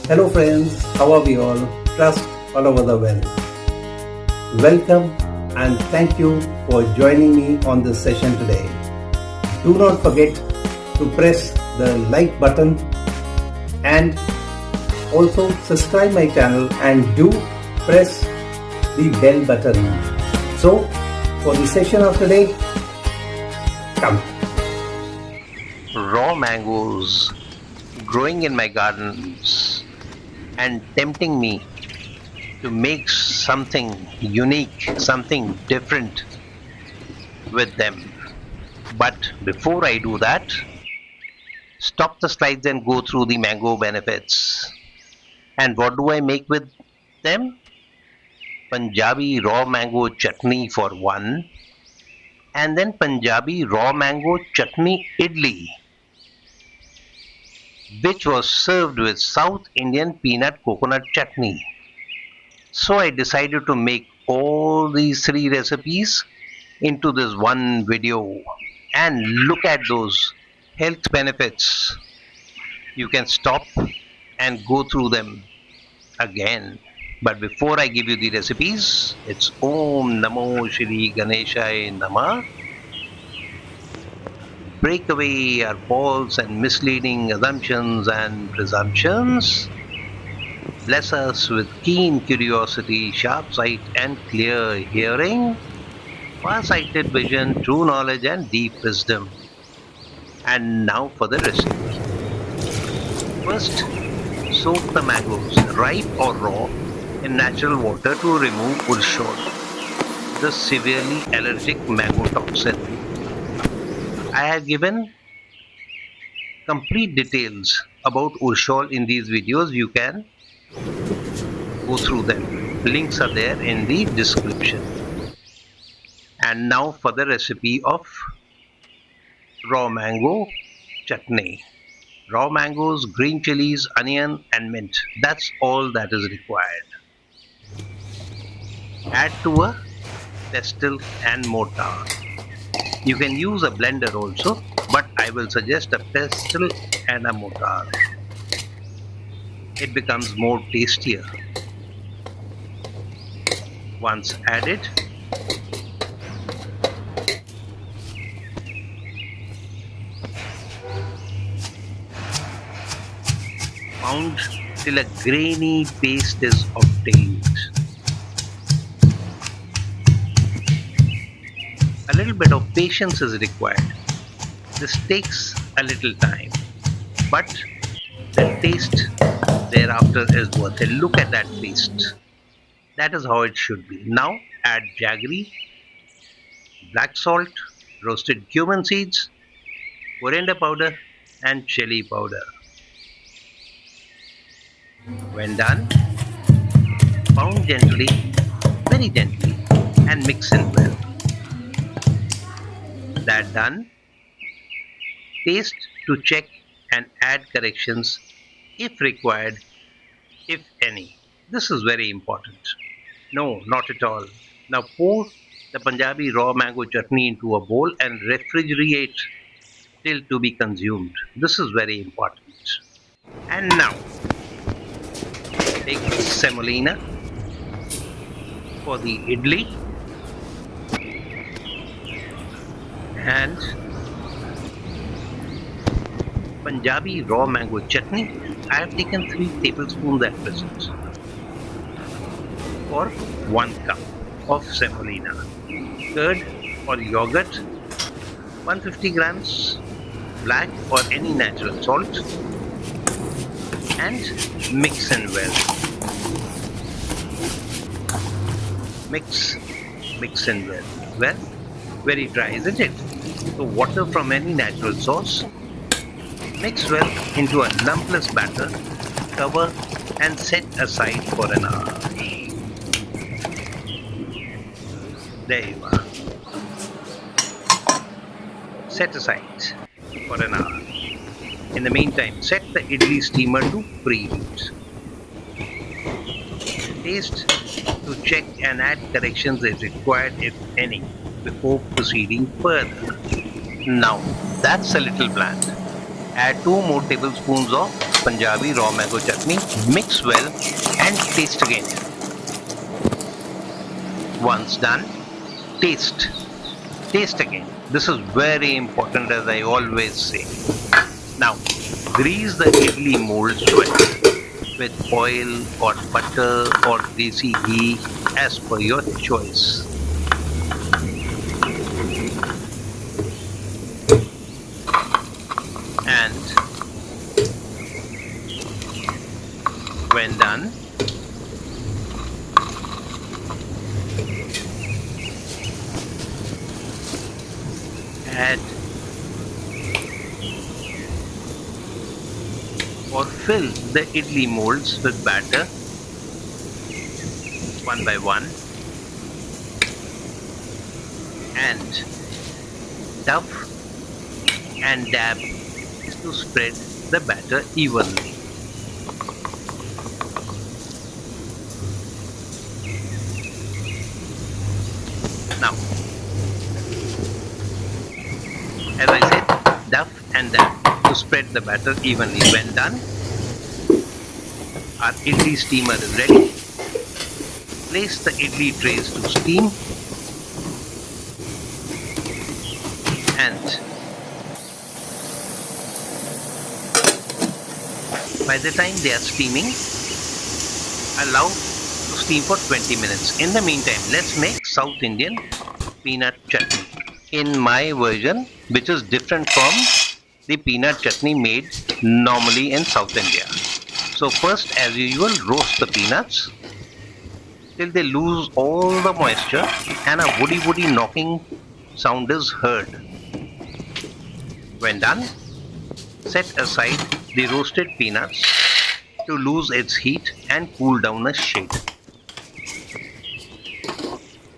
Hello friends, how are we all? Trust all over the world. Welcome and thank you for joining me on this session today. Do not forget to press the like button and also subscribe my channel and do press the bell button. So for the session of today, come. Raw mangoes growing in my gardens and tempting me to make something unique, something different with them. But before I do that, stop the slides and go through the mango benefits. And what do I make with them? Punjabi raw mango chutney for one, and then Punjabi raw mango chutney idli, which was served with South Indian peanut coconut chutney. So I decided to make all these three recipes into this one video and look at those health benefits. You can stop and go through them again. But before I give you the recipes, it's Om Namo Shri Ganeshaya Namah. Break away our false and misleading assumptions and presumptions. Bless us with keen curiosity, sharp sight and clear hearing, far-sighted vision, true knowledge and deep wisdom. And now for the recipe. First, soak the mangoes, ripe or raw, in natural water to remove Urushiol, the severely allergic mango toxin. I have given complete details about Urushiol in these videos. You can go through them. Links are there in the description. And now for the recipe of raw mango chutney. Raw mangoes, green chilies, onion and mint. That's all that is required. Add to a pestle and mortar. You can use a blender also, but I will suggest a pestle and a mortar. It becomes more tastier. Once added, pound till a grainy paste is obtained. A little bit of patience is required. This takes a little time, but the taste thereafter is worth it. Look at that paste. That is how it should be. Now add jaggery, black salt, roasted cumin seeds, coriander powder and chili powder. When done, pound gently, very gently, and mix in well. That done, taste to check and add corrections if required, if any. This is very important. No, not at all. Now pour the Punjabi raw mango chutney into a bowl and refrigerate till to be consumed. This is very important. And now take semolina for the idli and Punjabi raw mango chutney. I have taken 3 tablespoons at present for 1 cup of semolina. Curd or yogurt, 150 grams, black or any natural salt, and mix in well. Mix in well. Well, very dry, isn't it? So water from any natural source. Mix well into a lumpless batter, cover and set aside for an hour. There you are. Set aside for an hour. In the meantime, set the idli steamer to preheat. Taste to check and add corrections as required, if any, before proceeding further. Now, that's a little bland. Add 2 more tablespoons of Punjabi raw mango chutney, mix well and taste again. Once done, taste. Taste again. This is very important, as I always say. Now, grease the idli molds well with oil or butter or desi ghee as per your choice. And when done, add or fill the idli molds with batter one by one and stuff and dab to spread the batter evenly. Now, as I said, duff and dab to spread the batter evenly. When done, our idli steamer is ready. Place the idli trays to steam and by the time they are steaming, allow to steam for 20 minutes. In the meantime, let's make South Indian peanut chutney in my version, which is different from the peanut chutney made normally in South India. So first, as usual, roast the peanuts till they lose all the moisture and a woody knocking sound is heard. When done, set aside the roasted peanuts to lose its heat and cool down a shade.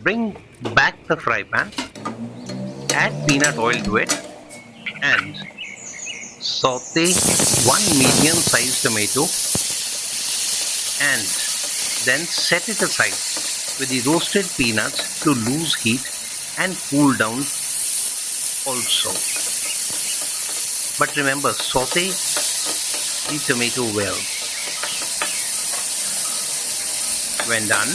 Bring back the fry pan, add peanut oil to it and saute one medium-sized tomato and then set it aside with the roasted peanuts to lose heat and cool down also. But remember, saute the tomato well. When done,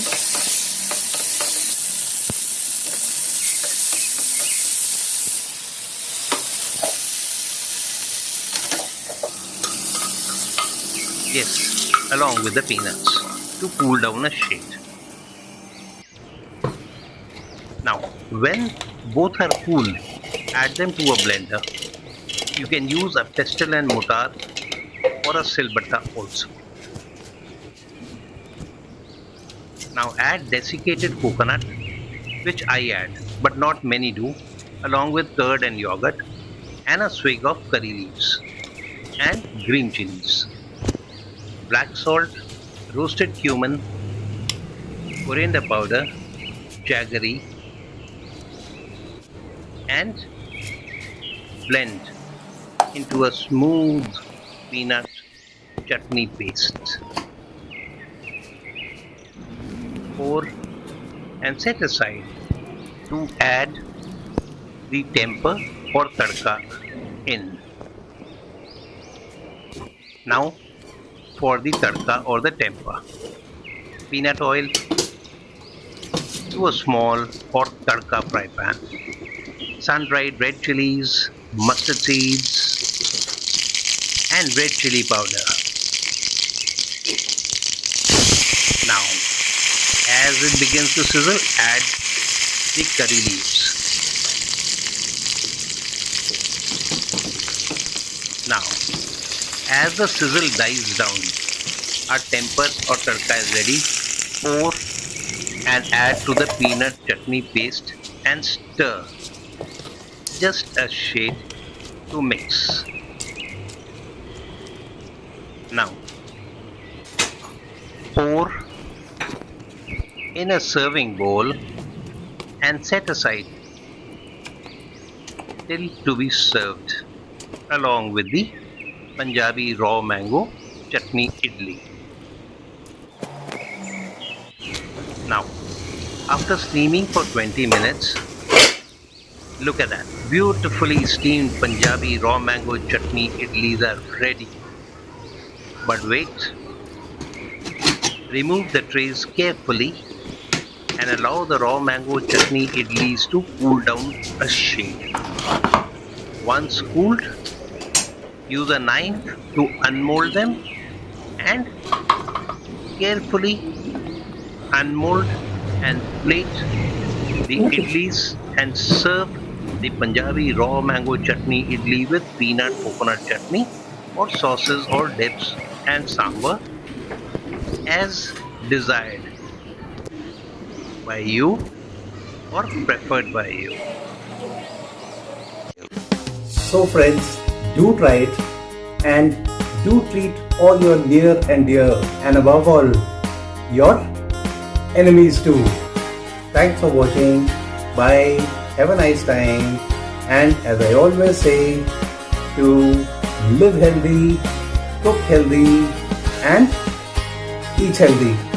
yes, along with the peanuts to cool down a shade. Now, when both are cool, add them to a blender. You can use a pestle and mortar or a silbatta also. Now add desiccated coconut, which I add, but not many do, along with curd and yogurt, and a swig of curry leaves, and green chilies, black salt, roasted cumin, coriander powder, jaggery, and blend into a smooth peanut chutney paste. Pour and set aside to add the temper or tadka in. Now for the tadka or the temper. Peanut oil to a small or tadka fry pan. Sun-dried red chilies, mustard seeds and red chili powder. Now, as it begins to sizzle, add the curry leaves. Now, as the sizzle dies down, our temper or tadka is ready. Pour and add to the peanut chutney paste and stir just a shade to mix. Now, pour in a serving bowl and set aside till to be served along with the Punjabi raw mango chutney idli. Now, after steaming for 20 minutes, look at that. Beautifully steamed Punjabi raw mango chutney idlis are ready. But wait, remove the trays carefully and allow the raw mango chutney idlis to cool down a shade. Once cooled, use a knife to unmold them and carefully unmold and plate the idlis and serve the Punjabi raw mango chutney idli with peanut coconut chutney or sauces or dips and sambar as desired by you or preferred by you. So friends, do try it and do treat all your near and dear and above all your enemies too. Thanks for watching. Bye. Have a nice time. And as I always say, to live healthy, cook healthy and eat healthy.